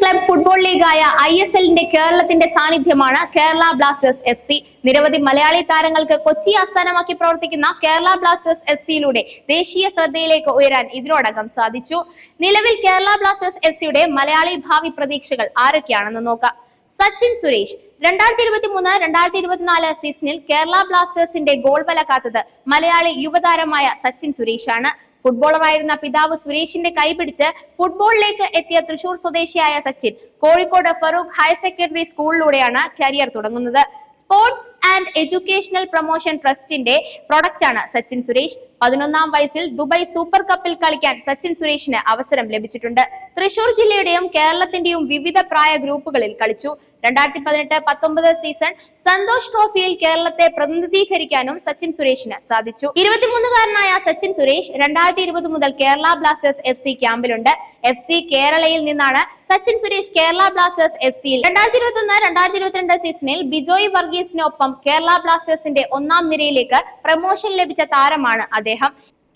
Club football ലീഗായ ISLന്റെ കേരളത്തിന്റെ സാന്നിധ്യമാണ് Kerala Blasters FC. നിരവധി മലയാളി താരങ്ങൾക്ക് കൊച്ചി ആസ്ഥാനമാക്കി പ്രവർത്തിക്കുന്ന കേരള ബ്ലാസ്റ്റേഴ്സ് FCയിലൂടെ ദേശീയ ശ്രദ്ധയിലേക്ക് ഉയരാൻ ഇതിനോടകം സാധിച്ചു. നിലവിൽ കേരള ബ്ലാസ്റ്റേഴ്സ് FCയുടെ മലയാളി ഭാവി പ്രതീക്ഷകൾ ആരൊക്കെയാണെന്ന് നോക്കാം. സച്ചിൻ സുരേഷ് 2023-2024 സീസണിൽ കേരള ബ്ലാസ്റ്റേഴ്സിന്റെ ഗോൾ ബല കാത്തത് മലയാളി യുവതാരമായ സച്ചിൻ സുരേഷാണ്. ഫുട്ബോളറായിരുന്ന പിതാവ് സുരേഷിന്റെ കൈപിടിച്ച് ഫുട്ബോളിലേക്ക് എത്തിയ തൃശൂർ സ്വദേശിയായ സച്ചിൻ കോഴിക്കോട് ഫറൂഖ് ഹയർ സെക്കൻഡറി സ്കൂളിലൂടെയാണ് കരിയർ തുടങ്ങുന്നത്. സ്പോർട്സ് ആൻഡ് എഡ്യൂക്കേഷണൽ പ്രൊമോഷൻ ട്രസ്റ്റിന്റെ പ്രൊഡക്റ്റാണ് സച്ചിൻ സുരേഷ്. 11ാം വയസ്സിൽ ദുബായ് സൂപ്പർ കപ്പിൽ കളിക്കാൻ സച്ചിൻ സുരേഷിന് അവസരം ലഭിച്ചിട്ടുണ്ട്. തൃശൂർ ജില്ലയുടെയും കേരളത്തിന്റെയും വിവിധ പ്രായ ഗ്രൂപ്പുകളിൽ കളിച്ചു. 2018-19 സീസൺ സന്തോഷ് ട്രോഫിയിൽ കേരളത്തെ പ്രതിനിധീകരിക്കാനും സച്ചിൻ സുരേഷിന് സാധിച്ചു. 23-കാരനായ സച്ചിൻ സുരേഷ് 2020 മുതൽ കേരള ബ്ലാസ്റ്റേഴ്സ് FC ക്യാമ്പിലുണ്ട്. FC കേരളയിൽ നിന്നാണ് സച്ചിൻ സുരേഷ് കേരള ബ്ലാസ്റ്റേഴ്സ് FCയിൽ 2021-2022 സീസണിൽ ബിജോയ് വർഗീസിനൊപ്പം കേരള ബ്ലാസ്റ്റേഴ്സിന്റെ 1ാം നിരയിലേക്ക് പ്രമോഷൻ ലഭിച്ച താരമാണ് അദ്ദേഹം.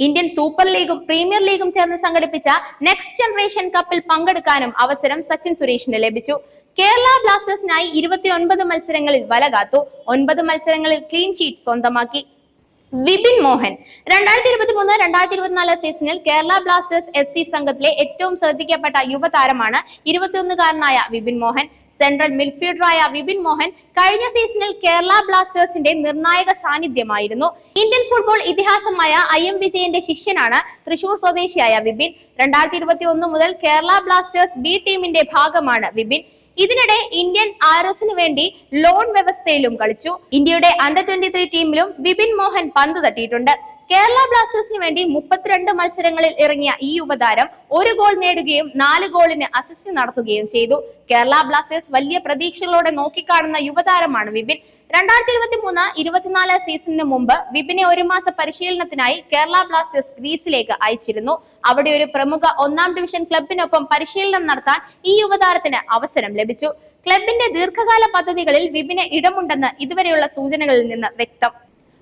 ഇന്ത്യൻ സൂപ്പർ ലീഗും പ്രീമിയർ ലീഗും ചേർന്ന് സംഘടിപ്പിച്ച നെക്സ്റ്റ് ജനറേഷൻ കപ്പിൽ പങ്കെടുക്കാനും അവസരം സച്ചിൻ സുരേഷിന് ലഭിച്ചു. കേരള ബ്ലാസ്റ്റേഴ്സിനായി 29 മത്സരങ്ങളിൽ വല കാത്തു. 9 മത്സരങ്ങളിൽ ക്ലീൻ ഷീറ്റ് സ്വന്തമാക്കി. വിപിൻ മോഹൻ 2023-2024 സീസണിൽ കേരള ബ്ലാസ്റ്റേഴ്സ് FC സംഘത്തിലെ ഏറ്റവും ശ്രദ്ധിക്കപ്പെട്ട യുവതാരമാണ് 21-കാരനായ വിപിൻ മോഹൻ. സെൻട്രൽ മിഡ്ഫീൽഡറായ വിപിൻ മോഹൻ കഴിഞ്ഞ സീസണിൽ കേരള ബ്ലാസ്റ്റേഴ്സിന്റെ നിർണായക സാന്നിധ്യമായിരുന്നു. ഇന്ത്യൻ ഫുട്ബോൾ ഇതിഹാസമായ IM വിജയന്റെ ശിഷ്യനാണ് തൃശൂർ സ്വദേശിയായ വിപിൻ. 2021 മുതൽ കേരള ബ്ലാസ്റ്റേഴ്സ് B ടീമിന്റെ ഭാഗമാണ് വിപിൻ. ഇതിനിടെ ഇന്ത്യൻ ആരോസിന് വേണ്ടി ലോൺ വ്യവസ്ഥയിലും കളിച്ചു. ഇന്ത്യയുടെ അണ്ടർ-23 ടീമിലും വിപിൻ മോഹൻ പന്ത് തട്ടിയിട്ടുണ്ട്. കേരള ബ്ലാസ്റ്റേഴ്സിന് വേണ്ടി 32 മത്സരങ്ങളിൽ ഇറങ്ങിയ ഈ യുവതാരം 1 ഗോൾ നേടുകയും 4 ഗോളിന് അസിസ്റ്റ് നടത്തുകയും ചെയ്തു. കേരള ബ്ലാസ്റ്റേഴ്സ് വലിയ പ്രതീക്ഷകളോടെ നോക്കിക്കാണുന്ന യുവതാരമാണ് വിപിൻ. 2023-24 സീസണിന് മുമ്പ് വിപിനെ 1 മാസ പരിശീലനത്തിനായി കേരള ബ്ലാസ്റ്റേഴ്സ് ഗ്രീസിലേക്ക് അയച്ചിരുന്നു. അവിടെ ഒരു പ്രമുഖ 1ാം ഡിവിഷൻ ക്ലബിനൊപ്പം പരിശീലനം നടത്താൻ ഈ യുവതാരത്തിന് അവസരം ലഭിച്ചു. ക്ലബിന്റെ ദീർഘകാല പദ്ധതികളിൽ വിപിന് ഇടമുണ്ടെന്ന് ഇതുവരെയുള്ള സൂചനകളിൽ നിന്ന് വ്യക്തം.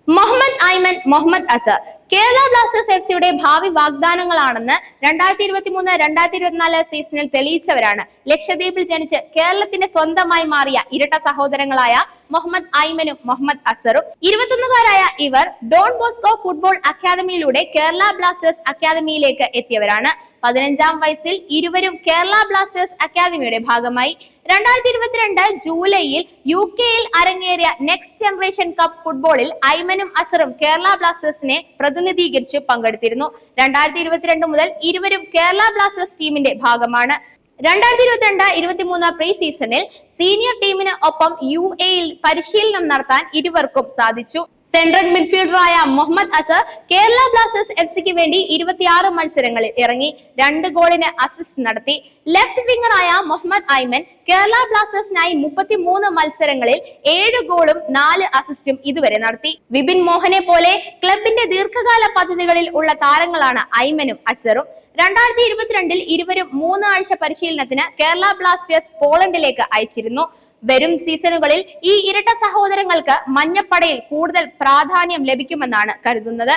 മുഹമ്മദ് ഐമൻ, മുഹമ്മദ് അസർ കേരള ബ്ലാസ്റ്റേഴ്സ് FCയുടെ ഭാവി വാഗ്ദാനങ്ങളാണെന്ന് 2023-2024 സീസണിൽ തെളിയിച്ചവരാണ്. ലക്ഷദ്വീപിൽ ജനിച്ച് കേരളത്തിന്റെ സ്വന്തമായി മാറിയ ഇരട്ട സഹോദരങ്ങളായ മുഹമ്മദ് ഐമനും മുഹമ്മദ് അസറും. 21-കാരായ ഇവർ ഡോൺ ബോസ്കോ ഫുട്ബോൾ അക്കാദമിയിലൂടെ കേരള ബ്ലാസ്റ്റേഴ്സ് അക്കാദമിയിലേക്ക് എത്തിയവരാണ്. 15ാം വയസ്സിൽ ഇരുവരും കേരള ബ്ലാസ്റ്റേഴ്സ് അക്കാദമിയുടെ ഭാഗമായി. 2022 ജൂലൈയിൽ UK-യിൽ അരങ്ങേറിയ നെക്സ്റ്റ് ജനറേഷൻ കപ്പ് ഫുട്ബോളിൽ ഐമനും അസറും കേരള ബ്ലാസ്റ്റേഴ്സിനെ പ്രതിനിധീകരിച്ച് പങ്കെടുത്തിരുന്നു. 2022 മുതൽ ഇരുവരും കേരള ബ്ലാസ്റ്റേഴ്സ് ടീമിന്റെ ഭാഗമാണ്. 2022-23 പ്രീ സീസണിൽ സീനിയർ ടീമിന് ഒപ്പം UAE-യിൽ പരിശീലനം നടത്താൻ ഇരുവർക്കും സാധിച്ചു. സെൻട്രൽ മിഡ്ഫീൽഡറായ മുഹമ്മദ് അസർ കേരള ബ്ലാസ്റ്റേഴ്സ് FCക്ക് വേണ്ടി 26 മത്സരങ്ങളിൽ ഇറങ്ങി 2 ഗോളിന് അസിസ്റ്റ് നടത്തി. ലെഫ്റ്റ് വിംഗറായ മുഹമ്മദ് ഐമൻ കേരള ബ്ലാസ്റ്റേഴ്സിനായി 33 മത്സരങ്ങളിൽ 7 ഗോളും 4 അസിസ്റ്റും ഇതുവരെ നടത്തി. വിപിൻ മോഹനെ പോലെ ക്ലബിന്റെ ദീർഘകാല പദ്ധതികളിൽ ഉള്ള താരങ്ങളാണ് ഐമനും അസറും. 2022-ൽ ഇരുവരും 3 ആഴ്ച പരിശീലനത്തിന് കേരള ബ്ലാസ്റ്റേഴ്സ് പോളണ്ടിലേക്ക് അയച്ചിരുന്നു. വരും സീസണുകളിൽ ഈ ഇരട്ട സഹോദരങ്ങൾക്ക് മഞ്ഞപ്പടയിൽ കൂടുതൽ പ്രാധാന്യം ലഭിക്കുമെന്നാണ് കരുതുന്നത്.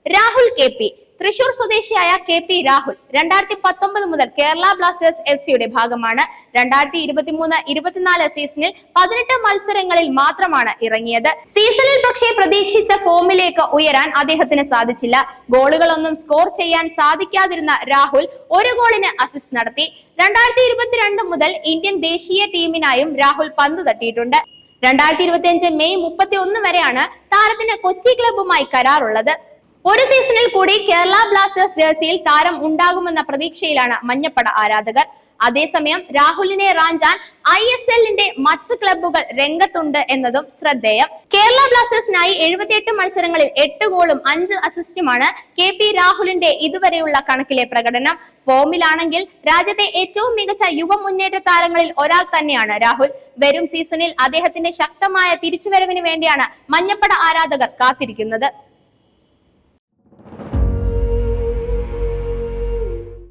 രാഹുൽ KP തൃശൂർ സ്വദേശിയായ KP രാഹുൽ 2019 മുതൽ കേരള ബ്ലാസ്റ്റേഴ്സ് FCയുടെ ഭാഗമാണ്. 2023-24 സീസണിൽ 18 മത്സരങ്ങളിൽ മാത്രമാണ് ഇറങ്ങിയത്. സീസണിൽ പക്ഷേ പ്രതീക്ഷിച്ച ഫോമിലേക്ക് ഉയരാൻ അദ്ദേഹത്തിന് സാധിച്ചില്ല. ഗോളുകളൊന്നും സ്കോർ ചെയ്യാൻ സാധിക്കാതിരുന്ന രാഹുൽ 1 ഗോളിന് അസിസ്റ്റ് നടത്തി. 2022 മുതൽ ഇന്ത്യൻ ദേശീയ ടീമിനായും രാഹുൽ പന്ത് തട്ടിയിട്ടുണ്ട്. 2025 മെയ് 31 വരെയാണ് താരത്തിന് കൊച്ചി ക്ലബ്ബുമായി കരാറുള്ളത്. ഒരു സീസണിൽ കൂടി കേരള ബ്ലാസ്റ്റേഴ്സ് ജേഴ്സിയിൽ താരം ഉണ്ടാകുമെന്ന പ്രതീക്ഷയിലാണ് മഞ്ഞപ്പട ആരാധകർ. അതേസമയം രാഹുലിനെ റാഞ്ചാൻ ISLന്റെ മറ്റ് ക്ലബ്ബുകൾ രംഗത്തുണ്ട് എന്നതും ശ്രദ്ധേയം. കേരള ബ്ലാസ്റ്റേഴ്സിനായി 78 മത്സരങ്ങളിൽ 8 ഗോളും 5 അസിസ്റ്റുമാണ് KP രാഹുലിന്റെ ഇതുവരെയുള്ള കണക്കിലെ പ്രകടനം. ഫോമിലാണെങ്കിൽ രാജ്യത്തെ ഏറ്റവും മികച്ച യുവ മുന്നേറ്റ താരങ്ങളിൽ ഒരാൾ തന്നെയാണ് രാഹുൽ. വരും സീസണിൽ അദ്ദേഹത്തിന്റെ ശക്തമായ തിരിച്ചുവരവിന് വേണ്ടിയാണ് മഞ്ഞപ്പട ആരാധകർ കാത്തിരിക്കുന്നത്.